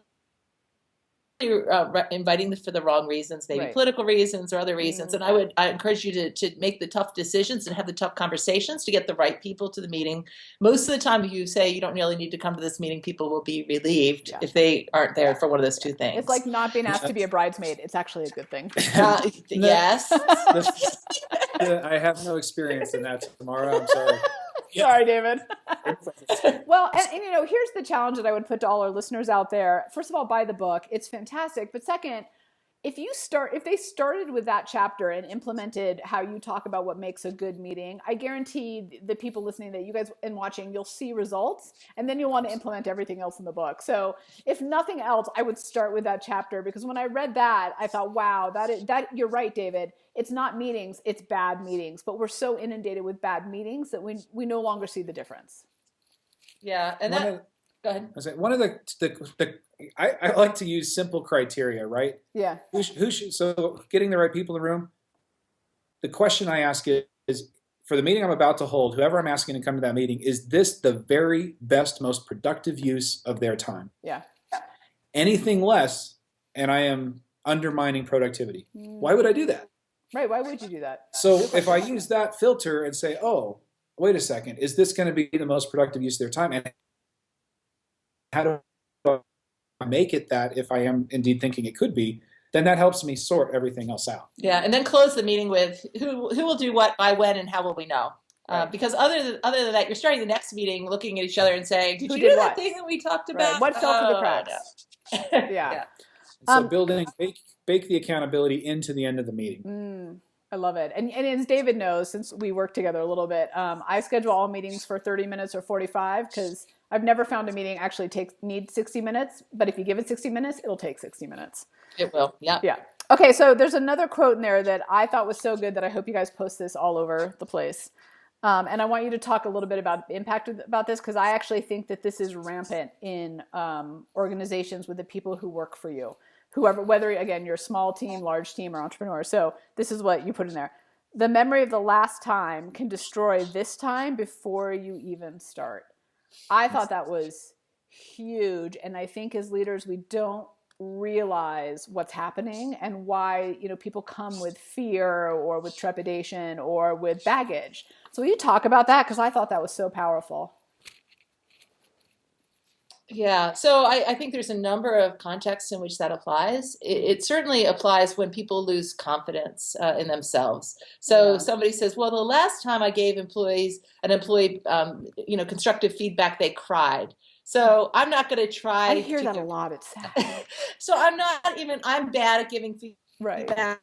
inviting them for the wrong reasons, maybe political reasons or other reasons. And I encourage you to make the tough decisions and have the tough conversations to get the right people to the meeting. Most of the time, if you say you don't really need to come to this meeting, people will be relieved if they aren't there for one of those two things. It's like not being asked to be a bridesmaid. It's actually a good thing. Yes. I have no experience in that tomorrow. I'm sorry. Sorry, David. Well, and here's the challenge that I would put to all our listeners out there. First of all, buy the book. It's fantastic. But second, if they started with that chapter and implemented how you talk about what makes a good meeting, I guarantee the people listening, that you guys and watching, you'll see results, and then you'll want to implement everything else in the book. So if nothing else, I would start with that chapter, because when I read that, I thought, wow, that you're right, David. It's not meetings, it's bad meetings. But we're so inundated with bad meetings that we no longer see the difference. Yeah, and go ahead. One of I like to use simple criteria, right? Yeah. So getting the right people in the room, the question I ask is, for the meeting I'm about to hold, whoever I'm asking to come to that meeting, is this the very best, most productive use of their time? Yeah. Anything less, and I am undermining productivity. Why would I do that? Right, why would you do that? So if I use that filter and say, oh, wait a second, is this going to be the most productive use of their time? And how do I make it that, if I am indeed thinking it could be, then that helps me sort everything else out. Yeah, and then close the meeting with who will do what by when and how will we know? Because other than that, you're starting the next meeting looking at each other and saying, did you do that thing that we talked about? What fell through the cracks? No. Yeah. So bake the accountability into the end of the meeting. I love it. And as David knows, since we work together a little bit, I schedule all meetings for 30 minutes or 45, because I've never found a meeting actually needs 60 minutes. But if you give it 60 minutes, it'll take 60 minutes. It will. Yeah. Yeah. Okay. So there's another quote in there that I thought was so good that I hope you guys post this all over the place. And I want you to talk a little bit about the impact about this, because I actually think that this is rampant in organizations with the people who work for you. Whoever, whether, again, you're a small team, large team, or entrepreneur. So this is what you put in there. The memory of the last time can destroy this time before you even start. I thought that was huge. And I think as leaders, we don't realize what's happening and why, people come with fear or with trepidation or with baggage. So will you talk about that? Because I thought that was so powerful. Yeah, so I think there's a number of contexts in which that applies. It certainly applies when people lose confidence in themselves. So somebody says, well, the last time I gave an employee, constructive feedback, they cried. So I'm not going to try. I hear that a lot. It's sad. So I'm bad at giving feedback. Right.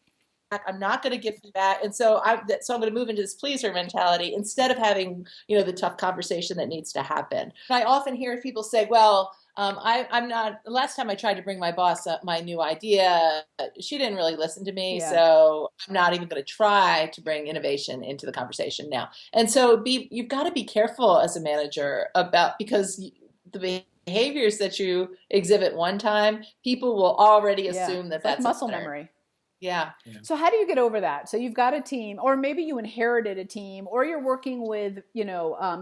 I'm not going to give feedback. And so I'm going to move into this pleaser mentality instead of having, the tough conversation that needs to happen. And I often hear people say, well, I'm not, the last time I tried to bring my boss up my new idea, she didn't really listen to me. Yeah. So I'm not even going to try to bring innovation into the conversation now. And so you've got to be careful as a manager because the behaviors that you exhibit one time, people will already assume that that's like muscle memory. Yeah. So how do you get over that? So you've got a team, or maybe you inherited a team, or you're working with,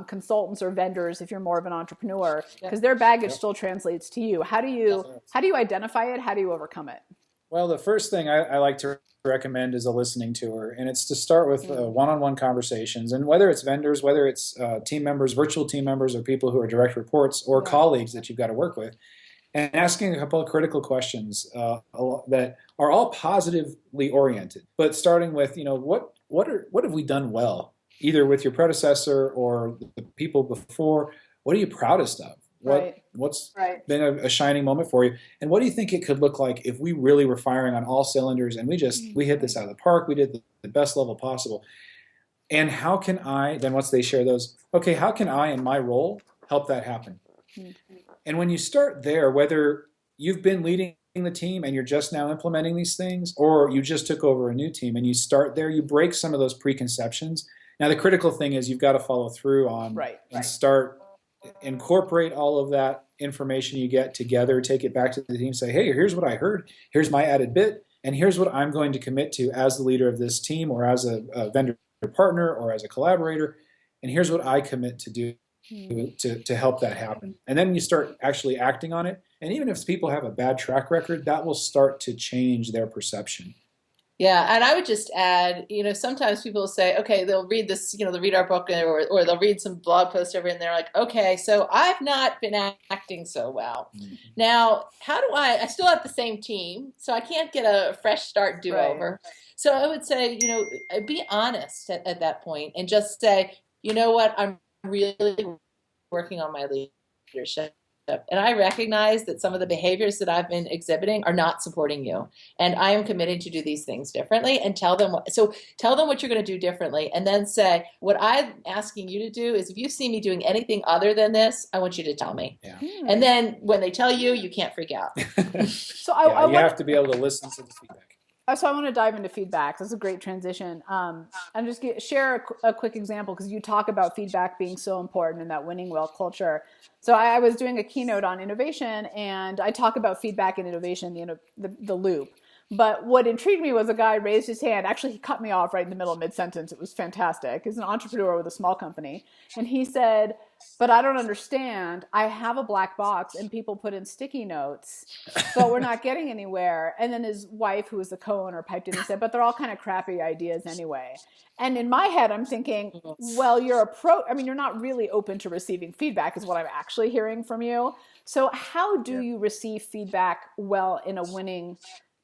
consultants or vendors if you're more of an entrepreneur, because their baggage still translates to you. How do you identify it? How do you overcome it? Well, the first thing I like to recommend is a listening tour, and it's to start with one-on-one conversations. And whether it's vendors, whether it's team members, virtual team members, or people who are direct reports, or colleagues that you've got to work with, and asking a couple of critical questions that are all positively oriented, but starting with, what have we done well, either with your predecessor or the people before? What are you proudest of? What's been a shining moment for you? And what do you think it could look like if we really were firing on all cylinders and we hit this out of the park, we did the best level possible? And how can I, then once they share those, okay, how can I in my role help that happen? And when you start there, whether you've been leading the team and you're just now implementing these things, or you just took over a new team and you start there, you break some of those preconceptions. Now, the critical thing is you've got to follow through on and start, incorporate all of that information you get together, take it back to the team, say, hey, here's what I heard, here's my added bit, and here's what I'm going to commit to as the leader of this team or as a vendor partner or as a collaborator, and here's what I commit to do to help that happen. And then you start actually acting on it. And even if people have a bad track record, that will start to change their perception. Yeah, and I would just add, sometimes people will say, okay, they'll read this, they'll read our book or they'll read some blog post over and they're like, okay, so I've not been acting so well. Mm-hmm. Now, how do I still have the same team, so I can't get a fresh start do-over. Right. So I would say, be honest at that point and just say, you know what, I'm really working on my leadership. And I recognize that some of the behaviors that I've been exhibiting are not supporting you. And I am committing to do these things differently and tell them what you're going to do differently. And then say, what I'm asking you to do is if you see me doing anything other than this, I want you to tell me. Yeah. And then when they tell you, you can't freak out. So you have to be able to listen to the feedback. So I want to dive into feedback. That's a great transition. And just share a quick example, because you talk about feedback being so important in that winning well culture. So I was doing a keynote on innovation, and I talk about feedback and innovation, the loop. But what intrigued me was a guy raised his hand. Actually, he cut me off right in the middle of mid-sentence. It was fantastic. He's an entrepreneur with a small company. And he said, but I don't understand. I have a black box and people put in sticky notes, but we're not getting anywhere. And then his wife, who was the co-owner, piped in and said, but they're all kind of crappy ideas anyway. And in my head, I'm thinking, well, you're not really open to receiving feedback is what I'm actually hearing from you. So how do you receive feedback well in a winning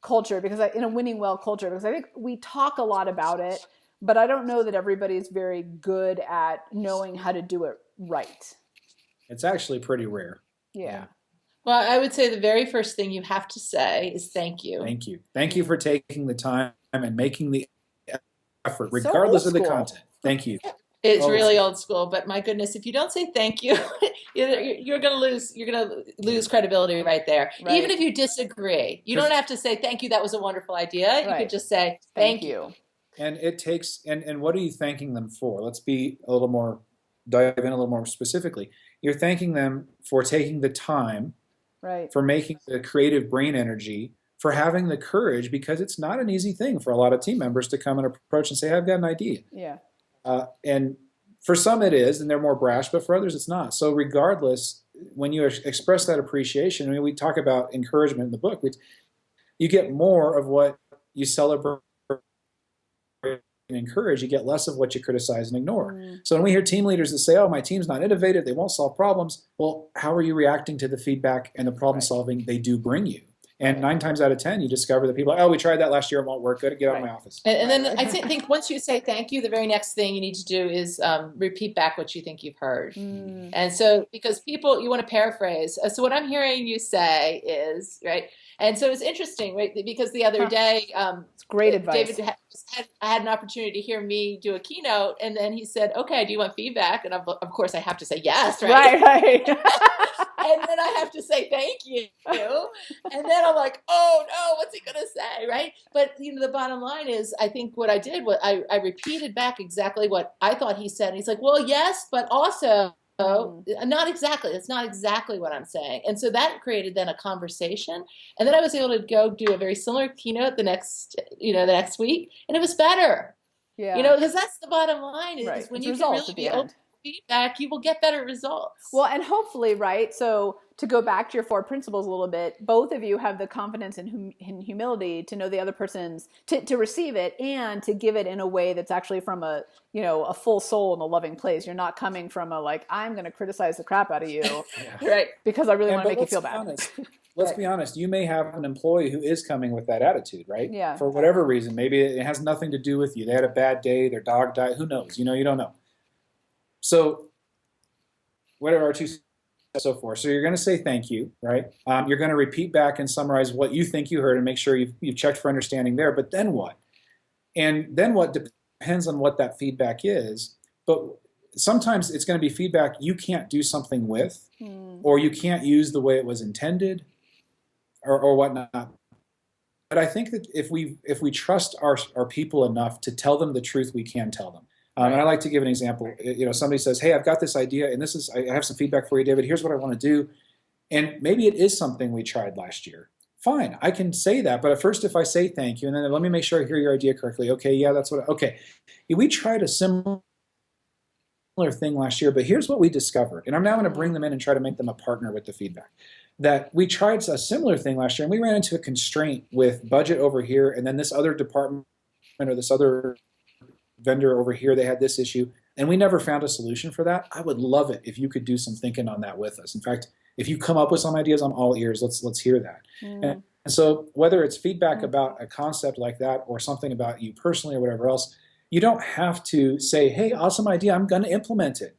culture? Because in a winning well culture, because I think we talk a lot about it, but I don't know that everybody's very good at knowing how to do it right. It's actually pretty rare. Yeah. Well, I would say the very first thing you have to say is thank you. Thank you. Thank you for taking the time and making the effort, regardless of the content. Thank you. It's really old school, but my goodness, if you don't say thank you, you're going to lose credibility right there. Right. Even if you disagree, you don't have to say thank you. That was a wonderful idea. Right. You could just say thank you. And it takes, and what are you thanking them for? Let's be dive in a little more specifically. You're thanking them for taking the time, for making the creative brain energy, for having the courage, because it's not an easy thing for a lot of team members to come and approach and say, I've got an idea. Yeah. And For some it is, and they're more brash, but for others it's not. So regardless, when you express that appreciation, I mean, we talk about encouragement in the book, you get more of what you celebrate and encourage, you get less of what you criticize and ignore. So when we hear team leaders that say, oh, my team's not innovative, they won't solve problems, well, how are you reacting to the feedback and the problem solving they do bring you? And 9 times out of 10, you discover that people are, oh, we tried that last year, it won't work, good, get out of my office. And then I think once you say thank you, the very next thing you need to do is repeat back what you think you've heard. And so, because people, you want to paraphrase. So what I'm hearing you say is, right, and so it's interesting, right, because the other day, it's great advice. David I had an opportunity to hear me do a keynote, and then he said, okay, do you want feedback? And of course I have to say yes, right? Right. And then I have to say thank you. And then I'm like, oh no, what's he going to say, right? But the bottom line is, I think what I did was I repeated back exactly what I thought he said. And he's like, well, yes, but also not exactly. It's not exactly what I'm saying. And so that created then a conversation. And then I was able to go do a very similar keynote the next week, and it was better. Yeah. Because that's the bottom line is when you can really be open to feedback, you will get better results. Well, and hopefully, right? So to go back to your 4 principles a little bit, both of you have the confidence and humility to know the other person's, to receive it and to give it in a way that's actually from a full soul and a loving place. You're not coming from a like, I'm going to criticize the crap out of you, right? Because I really want to make you feel bad. Let's be honest. You may have an employee who is coming with that attitude, right? Yeah. For whatever reason, maybe it has nothing to do with you. They had a bad day. Their dog died. Who knows? You don't know. So, what are our 2 steps so forth? So you're going to say thank you, right? You're going to repeat back and summarize what you think you heard and make sure you've checked for understanding there. But then what? And then what depends on what that feedback is. But sometimes it's going to be feedback you can't do something with, or you can't use the way it was intended, or whatnot. But I think that if we trust our people enough to tell them the truth, we can tell them. And I like to give an example. Somebody says, hey, I've got this idea, and I have some feedback for you, David. Here's what I want to do. And maybe it is something we tried last year. Fine, I can say that. But at first, if I say thank you, and then let me make sure I hear your idea correctly. Okay, yeah, that's what. Okay, we tried a similar thing last year, but here's what we discovered. And I'm now going to bring them in and try to make them a partner with the feedback. That we tried a similar thing last year, and we ran into a constraint with budget over here, and then this other department or this other vendor over here, they had this issue, and we never found a solution for that. I would love it if you could do some thinking on that with us. In fact, if you come up with some ideas, I'm all ears. Let's hear that. And so whether it's feedback about a concept like that or something about you personally or whatever else, you don't have to say, hey, awesome idea, I'm going to implement it.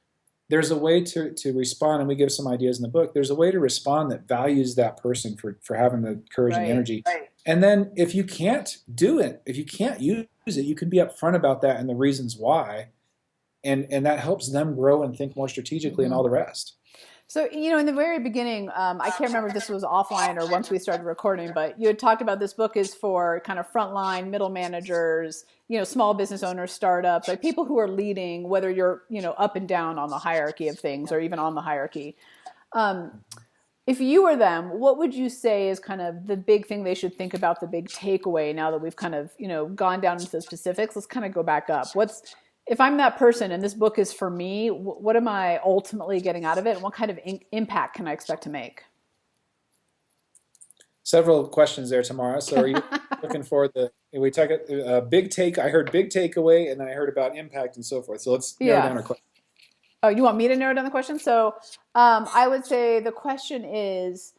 There's a way to respond, and we give some ideas in the book. There's a way to respond that values that person for having the courage and the energy. And then if you can't do it, if you can't use it, you can be upfront about that and the reasons why. And that helps them grow and think more strategically and all the rest. So, in the very beginning, I can't remember if this was offline or once we started recording, but you had talked about this book is for kind of frontline middle managers, small business owners, startups, like people who are leading, whether you're, up and down on the hierarchy of things or even on the hierarchy. If you were them, what would you say is kind of the big thing they should think about, the big takeaway now that we've kind of, gone down into the specifics? Let's kind of go back up. If I'm that person and this book is for me, what am I ultimately getting out of it? And what kind of impact can I expect to make? Several questions there, Tamara. So are you looking for we talk a big take? I heard big takeaway, and then I heard about impact and so forth. So let's narrow down our question. Oh, you want me to narrow down the question? So I would say the question is,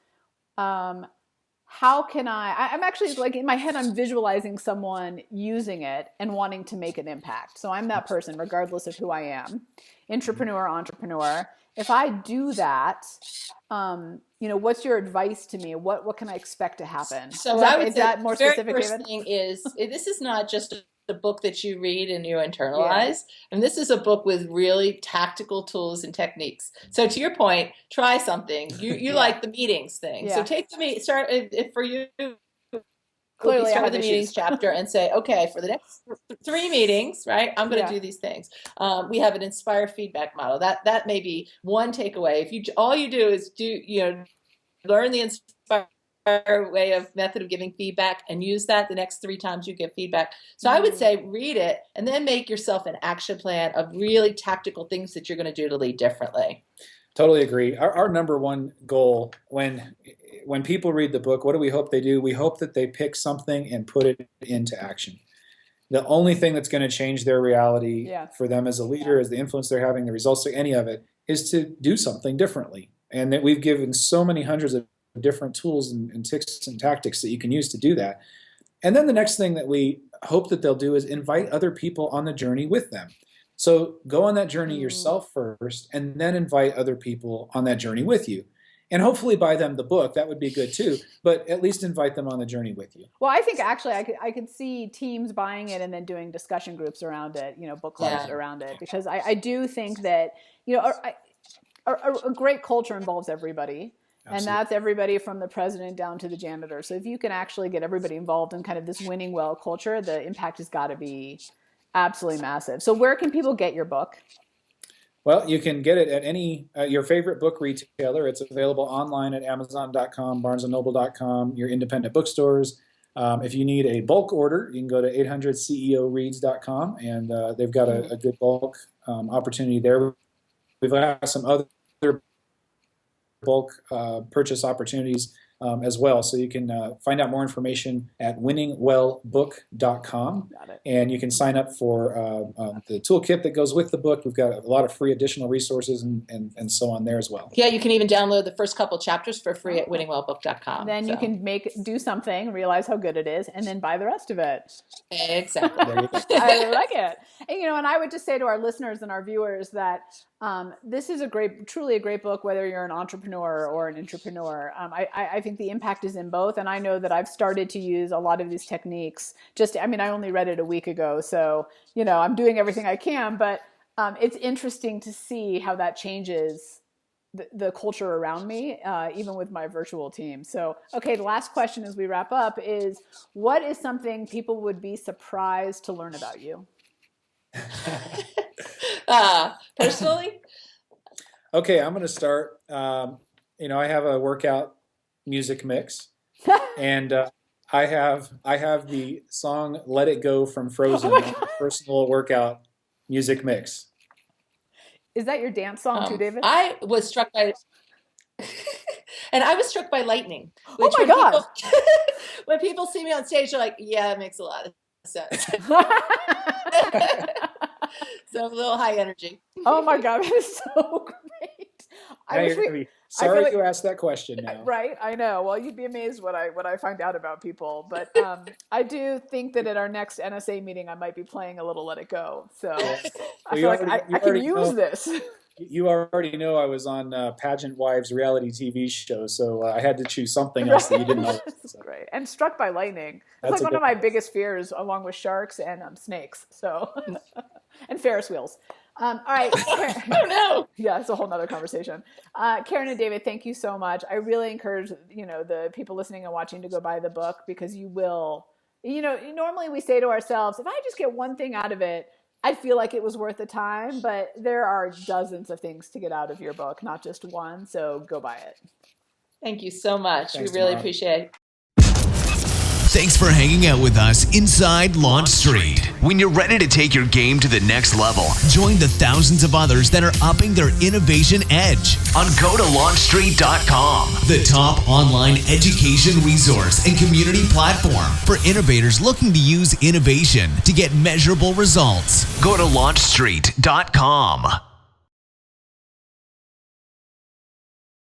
how can I'm actually like in my head, I'm visualizing someone using it and wanting to make an impact. So I'm that person, regardless of who I am, entrepreneur. If I do that, what's your advice to me? What can I expect to happen? So is that more specific? The very first thing is, this is not just a book that you read and you internalize. And this is a book with really tactical tools and techniques. So to your point, try something. You like the meetings thing. So take start if for you. Clearly, start with the meetings chapter and say, okay, for the next 3 meetings, right? I'm going to do these things. We have an inspire feedback model. That may be one takeaway. If all you do is learn the inspire method of giving feedback, and use that the next 3 times you give feedback. So I would say read it and then make yourself an action plan of really tactical things that you're going to do to lead differently. Totally agree. Our number one goal when people read the book, what do we hope they do? We hope that they pick something and put it into action. The only thing that's going to change their reality for them as a leader, as the influence they're having, the results, any of it, is to do something differently. And that we've given so many hundreds of different tools and tips and tactics that you can use to do that. And then the next thing that we hope that they'll do is invite other people on the journey with them. So go on that journey yourself first, and then invite other people on that journey with you. And hopefully buy them the book. That would be good too. But at least invite them on the journey with you. Well, I think actually I could see teams buying it and then doing discussion groups around it, book clubs around it. Because I do think that, a great culture involves everybody. Absolutely. And that's everybody from the president down to the janitor. So if you can actually get everybody involved in kind of this winning well culture, the impact has got to be absolutely massive. So where can people get your book? Well, you can get it at any your favorite book retailer. It's available online at Amazon.com, BarnesandNoble.com, your independent bookstores. If you need a bulk order, you can go to 800ceoreads.com, and they've got a good bulk opportunity there. We've got some other bulk purchase opportunities as well. So you can find out more information at winningwellbook.com. And you can sign up for the toolkit that goes with the book. We've got a lot of free additional resources and so on there as well. Yeah, you can even download the first couple chapters for free at winningwellbook.com. Then you can do something, realize how good it is, and then buy the rest of it. Exactly. I like it. And I would just say to our listeners and our viewers that this is truly a great book, whether you're an entrepreneur or an intrapreneur. I think the impact is in both. And I know that I've started to use a lot of these techniques. I only read it a week ago. So, I'm doing everything I can, but it's interesting to see how that changes the culture around me, even with my virtual team. So, okay, the last question as we wrap up is, what is something people would be surprised to learn about you? Personally? Okay, I'm going to start. I have a workout music mix, and I have the song "Let It Go" from Frozen, personal workout music mix. Is that your dance song too, David? I was struck by, and I was struck by lightning. Oh my God! When people see me on stage, they're like, "Yeah, it makes a lot of sense." So I'm a little high energy. Oh my God, that is so great. Sorry you asked that question now. Right, I know. Well, you'd be amazed what I find out about people. But I do think that at our next NSA meeting, I might be playing a little Let It Go. So I feel like I can use this. You already know I was on Pageant Wives reality TV show, so I had to choose something else that you didn't know. So. Great. And struck by lightning. That's like one of my biggest fears, along with sharks and snakes. So, and Ferris wheels. All right. Oh no. Yeah, it's a whole nother conversation. Karin and David, thank you so much. I really encourage the people listening and watching to go buy the book, because you will. Normally we say to ourselves, if I just get one thing out of it, I feel like it was worth the time, but there are dozens of things to get out of your book, not just one. So go buy it. Thank you so much. Thanks, we really Tamara. appreciate it. Thanks for hanging out with us inside Launch Street. When you're ready to take your game to the next level, join the thousands of others that are upping their innovation edge on GoToLaunchStreet.com, the top online education resource and community platform for innovators looking to use innovation to get measurable results. Go to LaunchStreet.com.